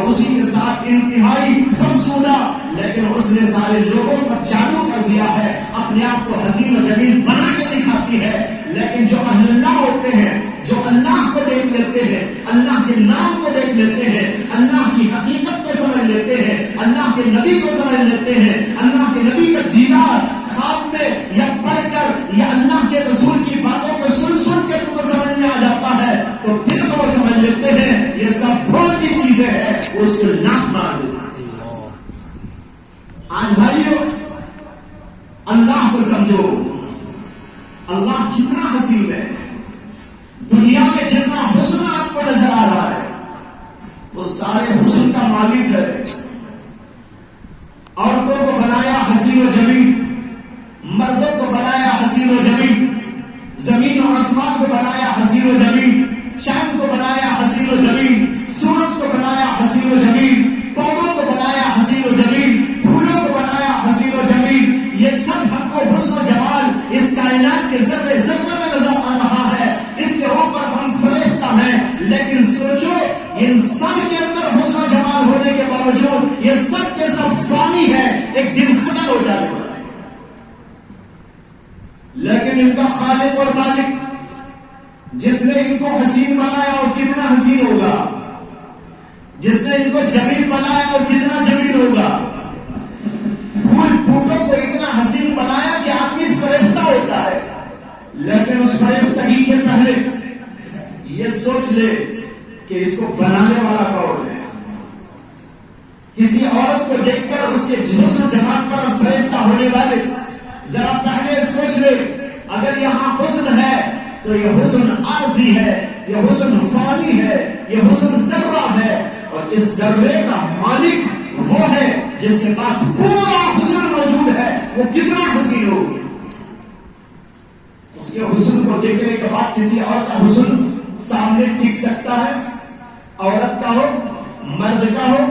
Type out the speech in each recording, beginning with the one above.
اور اسی کے ساتھ انتہائی فرسودہ، لیکن اس نے سارے لوگوں پر جادو کر دیا ہے، اپنے آپ کو حسین و جمیل بنا کے دکھاتی ہے. لیکن جو اہل اللہ ہوتے ہیں، جو اللہ کو دیکھ لیتے ہیں، اللہ کے نام کو دیکھ لیتے ہیں، اللہ کی حقیقت کو سمجھ لیتے ہیں، اللہ کے نبی کو سمجھ لیتے ہیں، اللہ کے نبی کا دیدار خواب میں یا پڑھ کر یا اللہ کے رسول کی باتوں کو سن سن کے تم کو سمجھ میں آ جاتا ہے، تو پھر تو وہ سمجھ لیتے ہیں یہ سب بھول کی چیزیں ہیں، وہ اس کو ناک مار دیتے. آج بھائیو اللہ کو سمجھو. اللہ کتنا حسین ہے. دنیا میں جتنا حسن آپ کو نظر آ رہا ہے وہ سارے حسن کا مالک ہے. عورتوں کو بنایا حسین و جمیل، مردوں کو بنایا حسین و جمیل، زمین و آسمان کو بنایا حسین و جمیل، چاند کو بنایا حسین و جمیل، سورج کو بنایا حسین و جمیل، پودوں کو بنایا حسین و جمیل، پھولوں کو بنایا حسین و جمیل. یہ سب ہم کو حسن و جمال اس کائنات کے ذرے ذرے میں نظر آ رہا ہے. اس کے اوپر ہم فریفتہ ہیں، لیکن سوچو انسان کے اندر حسن و جمال ہونے کے باوجود یہ سب کے سب فانی ہے، ایک دن ختم ہو جانے والا ہے. لیکن ان کا خالق اور مالک جس نے ان کو حسین بنایا وہ کتنا حسین ہوگا، جس نے ان کو جمیل بنایا وہ کتنا جمیل ہوگا. پھول بوٹوں کو اتنا حسین بنایا کہ آدمی فریفتہ ہوتا ہے، لیکن اس فریفتگی کے پہلے یہ سوچ لے کہ اس کو بنانے والا کون ہے. کسی عورت کو دیکھ کر اس کے حسن جمال پر فریفتہ ہونے والے ذرا پہلے سوچ لے اگر یہاں حسن ہے تو یہ حسن عارضی ہے، یہ حسن فانی ہے، یہ حسن ذرہ ہے، اور اس ذرے کا مالک وہ ہے جس کے پاس پورا حسن موجود ہے. وہ کتنا حسین ہو. اس کے حسن کو دیکھنے کے بعد کسی اور کا حسن سامنے ٹک سکتا ہے؟ عورت کا ہو، مرد کا ہو،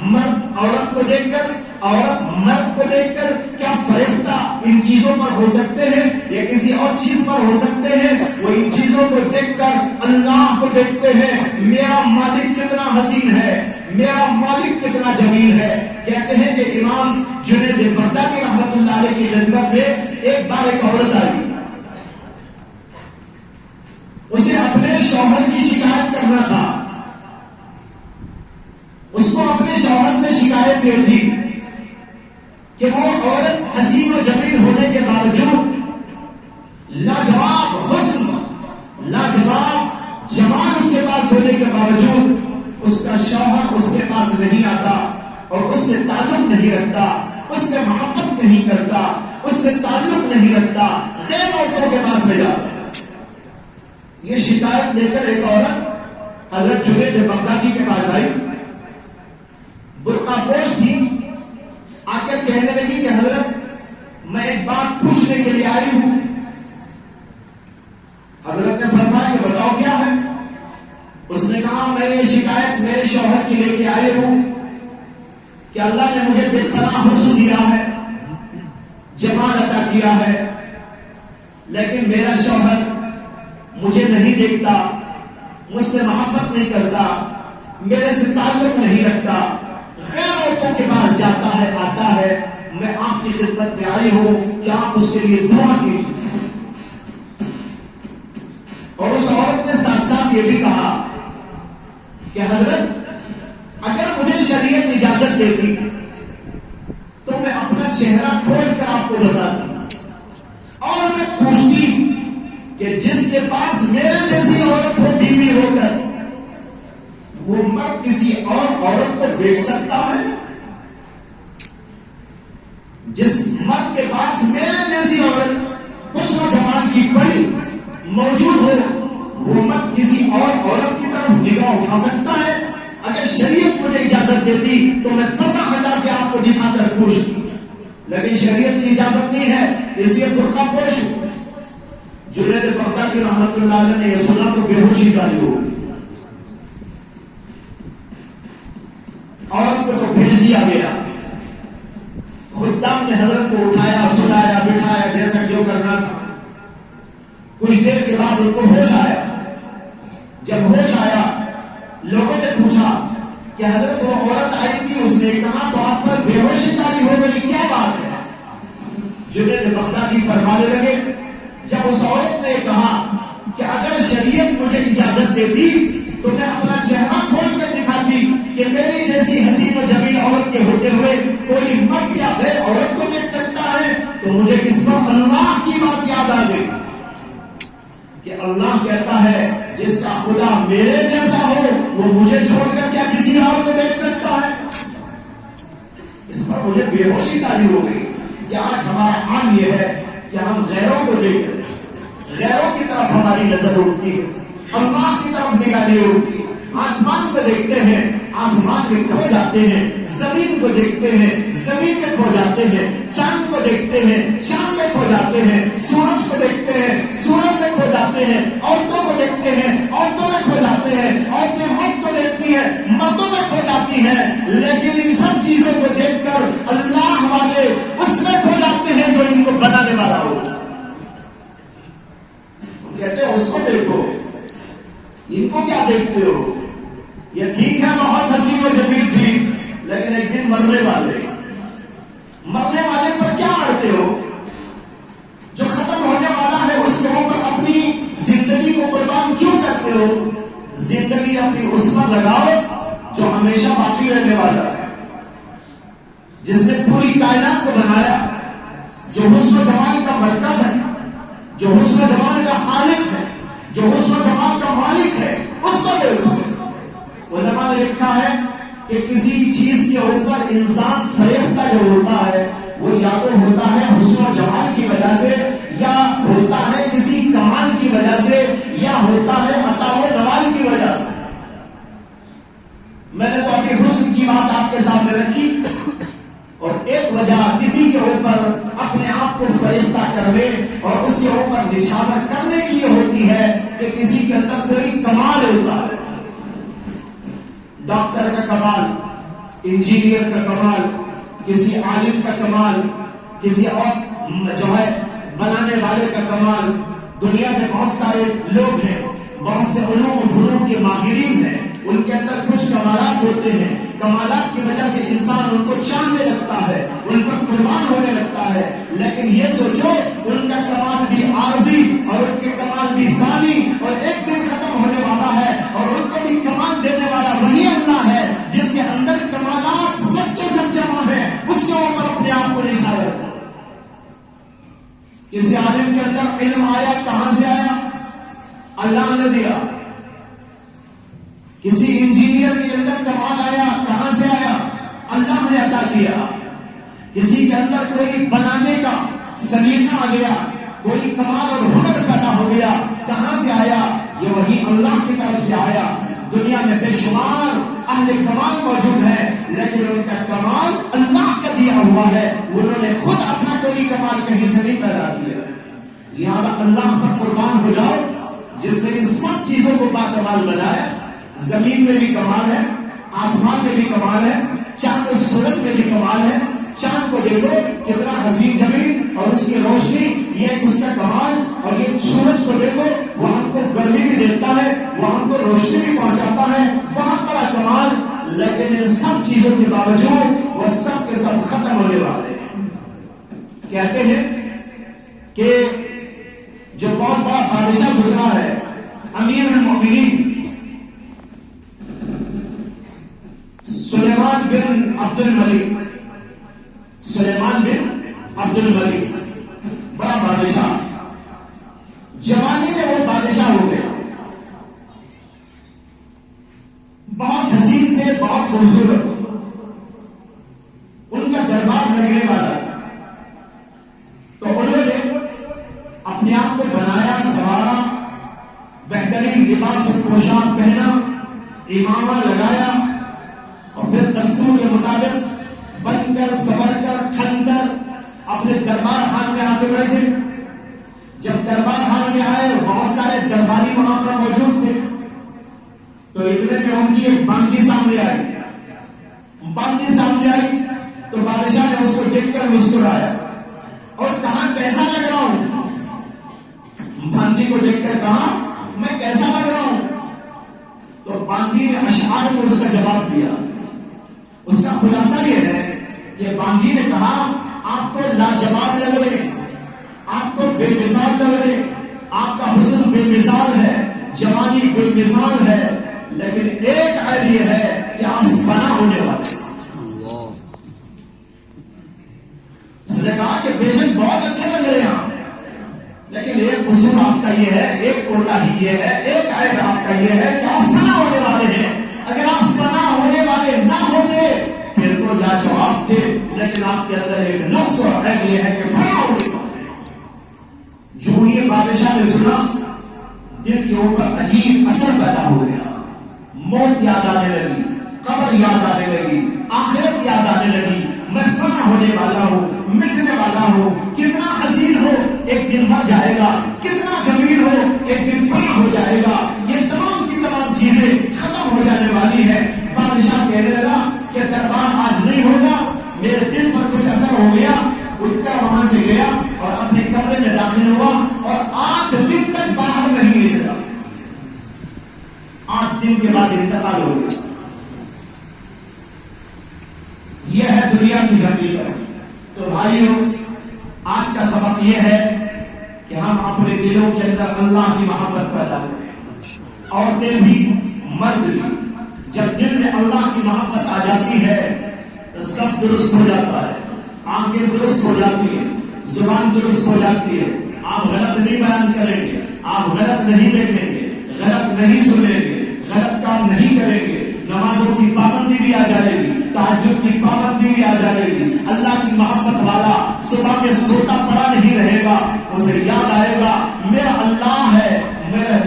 مرد عورت کو دیکھ کر، عورت مرد کو دیکھ کر کیا فریفتہ ان چیزوں پر ہو سکتے ہیں یا کسی اور چیز پر ہو سکتے ہیں؟ وہ ان چیزوں کو دیکھ کر اللہ کو دیکھتے ہیں. میرا مالک کتنا حسین ہے، میرا مالک کتنا جمیل ہے. کہتے ہیں کہ امام جنید بغدادی رحمت اللہ علیہ کی خدمت میں ایک بار ایک عورت آئی. اسے اپنے شوہر کی شکایت کرنا تھا. اس کو اپنے شوہر سے شکایت یہ تھی کہ وہ عورت حسین و جمیل ہونے کے باوجود، لاجواب حسن، لاجواب جمال اس کے پاس ہونے کے باوجود اس کا شوہر اس کے پاس نہیں آتا اور اس سے تعلق نہیں رکھتا، اس سے محبت نہیں کرتا، اس سے تعلق نہیں رکھتا، غیر عورتوں کے پاس لے جاتا. یہ شکایت لے کر ایک عورت حضرت جنید بغدادی کے پاس آئی. برقع پوش تھی. آ کر کہنے لگی کہ حضرت میں ایک بات پوچھنے کے لیے آئی ہوں. حضرت نے فرمایا کہ بتاؤ کیا ہے. اس نے کہا میں یہ شکایت میرے شوہر کی لے کے آئی ہوں کہ اللہ نے مجھے بے پناہ حسن دیا ہے، جمال عطا کیا ہے، لیکن میرا شوہر مجھے نہیں دیکھتا، مجھ سے محبت نہیں کرتا، میرے سے تعلق نہیں رکھتا، غیر عورتوں کے پاس جاتا ہے، آتا ہے. میں آپ کی خدمت میں آئی ہوں کہ آپ اس کے لیے دعا کیجیے. اور اس عورت نے ساتھ ساتھ یہ بھی کہا کہ حضرت اگر مجھے شریعت اجازت دیتی تو میں اپنا چہرہ کھول کر آپ کو بتاتی اور میں پوچھتی کہ جس کے پاس میرے جیسی عورت ہو بیوی ہو کر، وہ مرد کسی اور عورت کو دیکھ سکتا ہے؟ جس مرد کے پاس میرے جیسی عورت حسن و جمال کی پری موجود ہو، وہ مرد کسی اور عورت کی طرف نگاہ اٹھا سکتا ہے؟ اگر شریعت مجھے اجازت دیتی تو میں پتہ ہٹا کے آپ کو دکھا کر پوچھتی، لیکن شریعت کی اجازت نہیں ہے، اس لیے برقع پوش. جنید بغدادی رحمت اللہ علیہ نے یہ سنا تو بے ہوشی ڈالی ہوگی. عورت کو تو بھیج دیا گیا. خدام نے حضرت کو اٹھایا، سلایا، بٹھایا، جیسا جو کرنا تھا. کچھ دیر کے بعد ان کو ہوش آیا. جب ہوش آیا لوگوں نے پوچھا کہ حضرت وہ عورت آئی تھی، اس نے کہا تو آپ پر بے ہوشی طاری ہو گئی، کیا بات ہے؟ جنید بغدادی فرمانے لگے جب اس عورت نے کہا کہ اگر شریعت مجھے اجازت دیتی تو میں اپنا چہرہ کھول کے دکھاتی کہ میری جیسی حسین و جمیل عورت کے ہوتے ہوئے کوئی مرد یا غیر عورت کو دیکھ سکتا ہے، تو مجھے اس پر اللہ کی بات یاد آ گئی کہ اللہ کہتا ہے جس کا خدا میرے جیسا ہو وہ مجھے چھوڑ کر کیا کسی اور کو دیکھ سکتا ہے؟ اس پر مجھے بے ہوشی طاری ہو گئی کہ آج ہمارا حال یہ ہے کہ ہم غیروں کو دیکھ رہے ہیں، غیروں کی طرف ہماری نظر اٹھتی ہے، اللہ کی طرف نگاہ نہیں اٹھتی۔ آسمان کو دیکھتے ہیں، آسمان میں کھو جاتے ہیں، زمین کو دیکھتے ہیں، زمین میں کھو جاتے ہیں، چاند کو دیکھتے ہیں، چاند میں کھو جاتے ہیں، سورج کو دیکھتے ہیں، سورج میں کھو جاتے ہیں، عورتوں کو دیکھتے ہیں، عورتوں میں کھو جاتے ہیں، عورتیں مرد کو دیکھتی ہیں، مردوں میں کھو جاتی ہیں، لیکن ان سب چیزوں کو دیکھ کر اللہ والے اس میں کھو جاتے ہیں جو ان کو بنانے والا ہو۔ کہتے ہیں اس کو دیکھو، ان کو کیا دیکھتے ہو؟ یہ ٹھیک ہے بہت حسین و جمیل تھی، لیکن ایک دن مرنے والے پر کیا مرتے ہو؟ جو ختم ہونے والا ہے اس کے اوپر اپنی زندگی کو قربان کیوں کرتے ہو؟ زندگی اپنی اس پر لگاؤ جو ہمیشہ باقی رہنے والا ہے، جس نے پوری کائنات کو بنایا، جو حسن و جمال کا مرکز ہے، جو حسن و جمال کا خالق ہے، جو حسن و جمال کا مالک ہے، اس کو دیکھو۔ علماء نے لکھا ہے کہ کسی چیز کے اوپر انسان فریفتہ جو ہوتا ہے وہ یا تو ہوتا ہے حسن و جمال کی وجہ سے، یا ہوتا ہے کسی کمال کی وجہ سے، یا ہوتا ہے عطا و نوال کی وجہ سے۔ میں نے تو اپنی حسن کی بات آپ کے سامنے رکھی، اور ایک وجہ کسی کے اوپر اپنے آپ کو فریفتہ کرنے اور اس کے اوپر نچھاور کرنے کی یہ ہوتی ہے کہ کسی کے اندر کوئی کمال ہوتا ہے۔ ڈاکٹر کا کمال، انجینئر کا کمال، کسی عالم کا کمال، کسی اور جو ہے بنانے والے کا کمال۔ دنیا میں بہت سارے لوگ ہیں، بہت سے علوم و فنون کے ماہرین ہیں، ان کے اندر کچھ کمالات ہوتے ہیں، کمالات کی وجہ سے انسان ان کو چاہنے لگتا ہے، ان پر قربان ہونے لگتا ہے، لیکن یہ سوچو ان کا کمال بھی عارضی اور ان کے کمال بھی فانی اور ایک دن ختم ہونے والا ہے، اور ان کو بھی کمال دینے والا وہی اللہ ہے جس کے اندر کمالات سب کے سب جمع ہیں، اس کے اوپر اپنے آپ کو نشانہ کرو۔ کسی عالم کے اندر علم آیا، کہاں سے آیا؟ اللہ نے دیا۔ کسی انجینئر کے اندر کمال آیا، کہاں سے آیا؟ اللہ نے عطا کیا۔ کسی کے اندر کوئی بنانے کا سلیقہ آ گیا، کوئی کمال اور ہنر پیدا ہو گیا، کہاں سے آیا؟ یہ وہی اللہ کی طرف سے آیا۔ دنیا میں بے شمار اہل کمال موجود ہے، لیکن ان کا کمال اللہ کا دیا ہوا ہے، انہوں نے خود اپنا کوئی کمال کہیں سے نہیں پیدا کیا۔ لہذا اللہ پر قربان ہو جاؤ جس نے ان سب چیزوں کو باکمال بنایا۔ زمین میں بھی کمال ہے، آسمان میں بھی کمال ہے، چاند و سورج میں بھی کمال ہے۔ چاند کو دیکھو کتنا حسین جمیل اور اس کی روشنی، یہ ایک اس کا کمال، اور یہ سورج کو دیکھو وہ ہم کو گرمی بھی دیتا ہے، وہ ہم کو روشنی بھی پہنچاتا ہے، بہت بڑا کمال۔ لیکن ان سب چیزوں کے باوجود وہ سب کے سب ختم ہونے والے ہیں۔ کہتے ہیں کہ جو بہت بڑا بادشاہ گزرا ہے، امیر المؤمنین سلیمان بن عبد الملک، سلیمان بن عبد الملک بڑا بادشاہ، جوانی میں وہ بادشاہ ہو گیا، بہت حسین تھے، بہت خوبصورت، ان کا دربار لگنے والا، تو انہوں نے اپنے آپ کو بنایا، سنوارا، بہترین لباس اور پوشاک پہنا، امامہ لگایا، اور پھر دستور کے مطابق بن کر، سنور کر، کھن کر اپنے دربار خان میں آ کے بیٹھے۔ جب دربار خان میں آئے اور بہت سارے درباری وہاں پر موجود تھے، تو اتنے میں ان کی ایک باندی سامنے آئی۔ باندی سامنے آئی تو بادشاہ نے اس کو دیکھ کر مسکرایا اور کہا کیسا لگ رہا ہوں؟ باندی کو دیکھ کر کہا میں کیسا لگ رہا ہوں؟ تو باندی نے اشعار کو اس کا جواب دیا. اس کا خلاصہ یہ ہے کہ باندی نے کہا آپ تو لاجواب لگ رہے ہیں, آپ تو بے مثال لگ رہے ہیں, آپ کا حسن بے مثال ہے, جوانی بے مثال ہے, لیکن ایک عیب یہ ہے کہ آپ فنا ہونے والے. اس نے کہا کہ بے شک بہت اچھے لگ رہے ہیں آپ, لیکن ایک قصور آپ کا یہ ہے, ایک کوتاہی یہ ہے, ایک عیب آپ کا یہ ہے کہ آپ فنا ہونے والے ہیں. اگر آپ فنا ہونے والے نہ ہوتے پھر تو لاجواب تھے, لیکن آپ کے اندر ایک نقص اور عیب یہ ہے کہ فنا ہونے والے. جو یہ بادشاہ نے سنا, دل کے اوپر عجیب اثر پیدا ہو گیا. موت یاد آنے لگی, قبر یاد آنے لگی, آخرت یاد آنے لگی. میں فنا ہونے والا ہوں, مٹنے والا ہوں. کتنا حسین ہو ایک دن مر جائے گا, کتنا جمیل ہو ایک دن فنا ہو جائے گا. یہ تمام کی تمام چیزیں ختم ہو جانے والی ہے. بادشاہ کہنے لگا کہ دربار آج نہیں ہوگا, میرے دل پر کچھ اثر ہو گیا. اٹھ کر وہاں سے گیا اور اپنے کمرے میں داخل ہوا اور 8 دن تک باہر نہیں نکلا. 8 دن کے بعد انتقال ہو گیا. یہ ہے دنیا کی حقیقت. تو بھائیوں, آج کا سبق یہ ہے کہ ہم اپنے دلوں کے اندر اللہ کی محبت پیدا کریں. عورتیں بھی, مرد بھی. جب دل میں اللہ کی محبت آ جاتی ہے تو سب درست ہو جاتا ہے. آنکھیں درست ہو جاتی ہیں, زبان درست ہو جاتی ہے. آپ غلط نہیں بیان کریں گے, آپ غلط نہیں دیکھیں گے, غلط نہیں سنیں گے, غلط کام نہیں کریں گے. نمازوں کی پابندی بھی آ جائے گی, تہجد کی پابندی بھی آ جائے گی. اللہ کی محبت والا صبح میں سوتا پڑا نہیں رہے گا, اسے یاد آئے گا میرا اللہ ہے,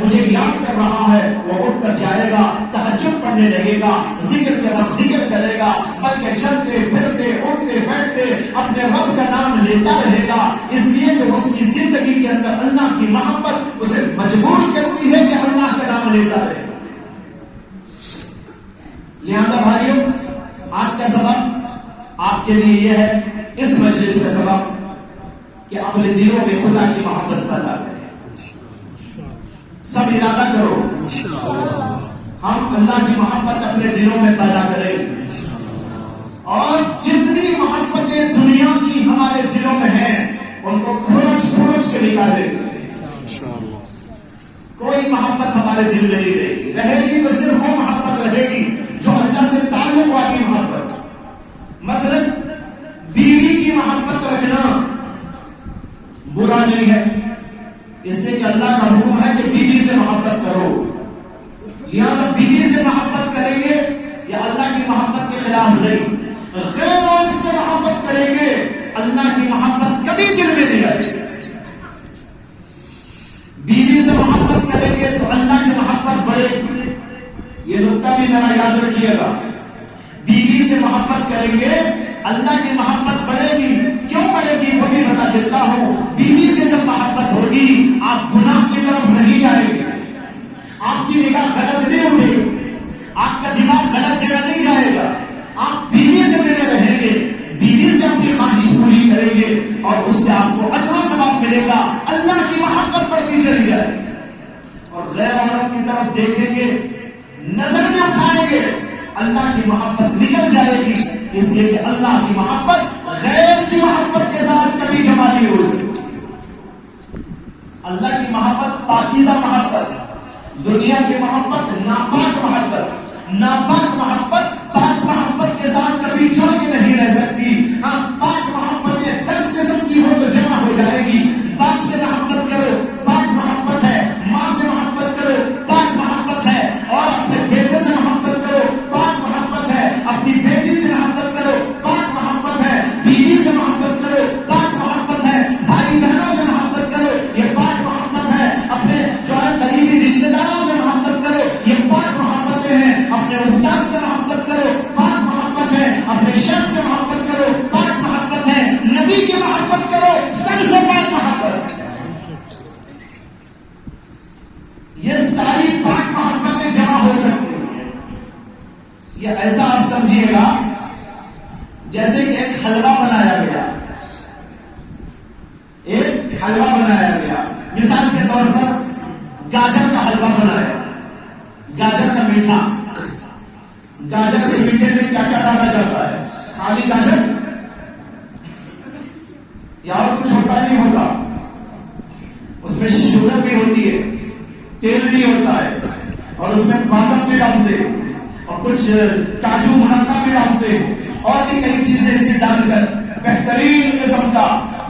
مجھے یاد کر رہا ہے. وہ اٹھ کر جائے گا, تہجد پڑھنے لگے گا, ذکر کے وقت ذکر کرے گا, بلکہ چلتے پھرتے اٹھتے بیٹھتے اپنے رب کا نام لیتا رہے گا. اس لیے کہ اس کی زندگی کے اندر اللہ کی محبت اسے مجبور کرتی ہے کہ اللہ کا نام لیتا رہے. لہذا بھائیوں, آج کا سبق آپ کے لیے یہ ہے, اس مجلس کا سبق کہ اپنے دلوں میں خدا کی محبت پیدا کریں. سب ارادہ کرو ہم اللہ کی محبت اپنے دلوں میں پیدا کریں, اور جتنی محبتیں دنیا کی ہمارے دلوں میں ہیں ان کو کھرچ کھرچ کے نکالیں گے. کوئی محبت ہمارے دل میں نہیں رہے گی تو صرف وہ محبت رہے گی جو اللہ سے تعلق والی محبت. مثلا بیوی کی محبت رکھنا برا نہیں ہے, اس سے کہ اللہ کا حکم ہے کہ بیوی سے محبت کرو. لہذا بیوی سے محبت کریں گے یا اللہ کی محبت کے خلاف نہیں. غیر سے محبت کریں گے, اللہ کی محبت کبھی دل میں نہیں آئے. بیوی سے محبت کریں گے تو اللہ کی محبت بڑھے گی. یہ نقطہ بھی میرا یاد رکھیے گا. بیوی سے محبت کریں گے اللہ کی محبت بڑھے گی. کیوں بڑھے گی وہ بھی بتا دیتا ہوں. بیوی سے جب محبت ہوگی آپ گناہ کی طرف نہیں جائیں گے, آپ کی نگاہ غلط نہیں اٹھے گی, آپ کا دماغ غلط جگہ نہیں جائے گا. آپ بیوی سے ملے رہیں گے, بیوی سے اپنی خواہش پوری کریں گے اور اس سے آپ کو اجر و ثواب ملے گا. اللہ کی محبت بڑھتی چلی جائے. اور غیر عورت کی طرف دیکھیں گے, نظر میں اٹھائیں گے, اللہ کی محبت نکل جائے گی. اس لیے کہ اللہ کی محبت غیر کی محبت کے ساتھ کبھی جمع نہیں ہو سکتی. اللہ کی محبت پاکیزہ محبت, دنیا کی محبت ناپاک محبت. ناپاک محبت پاک محبت کے ساتھ کبھی جڑ کے نہیں رہ سکتی. ہاں, پاک محبت 10 قسم کی ہو تو جمع ہو جائے گی. باپ سے محبت کرو, پاک محبت ہے. ماں سے محبت کرو, پاک محبت ہے. اور اپنے بیٹے سے محبت کرو, پاک محبت ہے. اپنی بیٹی سے محبت کرو, پاک محبت ہے. بیوی سے محبت کرو, پاک محبت ہے. بھائی بہنوں سے محبت کرو, یہ پاک محبت ہے. اپنے جو ہے قریبی رشتے داروں سے محبت کرو, یہ پاک محبتیں ہیں. اپنے استاد سے محبت کرو, پاک محبت ہے. اپنے شخص سے محبت کرو, پاک محبت ہے. نبی کی محبت کرو, سب سے پاک محبت. یہ ساری پاک محبتیں جمع ہو سکتی ہیں. یہ ایسا آپ سمجھیے گا جیسے کہ ایک حلوہ بنایا گیا. ایک حلوہ بنایا گیا, مثال کے طور پر گاجر کا حلوہ بنایا, گاجر کا میٹھا. میٹھے میں کیا کیا ڈالا جاتا ہے؟ خالی گاجر یا اور کچھ ہوتا نہیں ہوتا؟ اس میں شوگر بھی ہوتی ہے، تیل بھی ہوتا ہے، اور اس میں بادام بھی ڈالتے اور کچھ کاجو منقع بھی ڈالتے اور بھی کئی چیزیں اسے ڈال کر بہترین قسم کا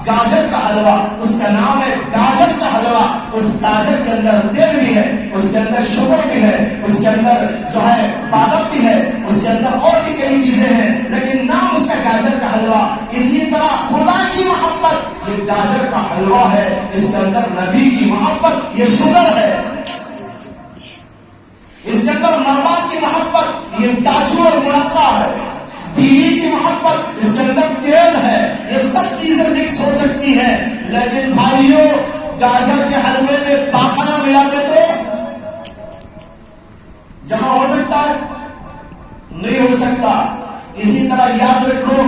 گاجر کا حلوہ، اس کا نام ہے گاجر کا حلوہ۔ اس گاجر کے اندر تیل بھی ہے، اس کے اندر شوگر بھی ہے، اس کے اندر جو ہے بادام بھی ہے، اس کے اندر اور بھی کئی چیزیں ہیں، لیکن نام اس کا گاجر کا حلوہ۔ اسی طرح خدا کی محبت یہ گاجر کا حلوہ ہے، اس کے اندر نبی کی محبت یہ شوگر ہے، اس کے اندر ماں کی محبت یہ کاجو اور منقع ہے، بیوی کی محبت اس کے اندر تیل ہے۔ یہ سب چیزیں مکس ہو سکتی ہیں، لیکن بھائیوں گاجر کے حلوے میں پاخانہ ملا دے تو جمع ہو سکتا ہے؟ نہیں ہو سکتا۔ اسی طرح یاد رکھو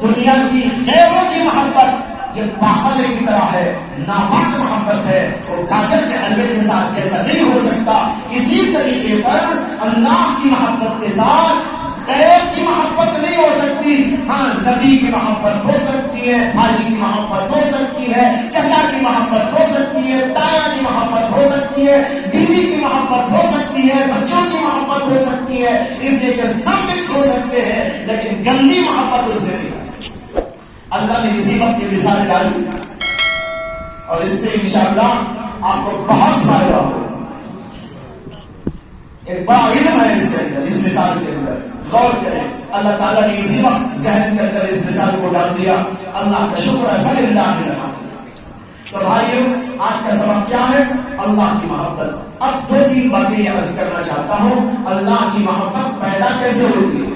دنیا کی غیروں کی محبت یہ پاخانے کی طرح ہے، ناپاک محبت ہے، اور گاجر کے حلوے کے ساتھ جیسا نہیں ہو سکتا، اسی طریقے پر اللہ کی محبت کے ساتھ غیر کی محبت نہیں ہو سکتی۔ ہاں نبی کی محبت ہو سکتی ہے، بھائی کی محبت ہو سکتی ہے، چچا کی محبت ہو سکتی ہے، تایا کی محبت ہو سکتی ہے، بیوی کی محبت ہو سکتی ہے، بچوں کی محبت ہو سکتی ہے، اس سے کہ سب مکس ہو سکتے ہیں، لیکن گندی محبت اس میں نہیں آ سکتی۔ اللہ نے اسی وقت یہ مثال ڈالی اور اس سے انشاءاللہ آپ کو بہت فائدہ ہوگا۔ ایک بڑا علم ہے اس کے اندر، اس مثال کے اندر غور کریں۔ اللہ تعالیٰ نے اسی وقت ذہن کے اندر اس مثال کو ڈال دیا۔ اللہ کا شکر ہے، فللہ الحمد۔ تو بھائیو آج کا سبق کیا ہے؟ اللہ کی محبت۔ اب دو تین باتیں یہ عرض کرنا چاہتا ہوں۔ اللہ کی محبت پیدا کیسے ہوتی ہے؟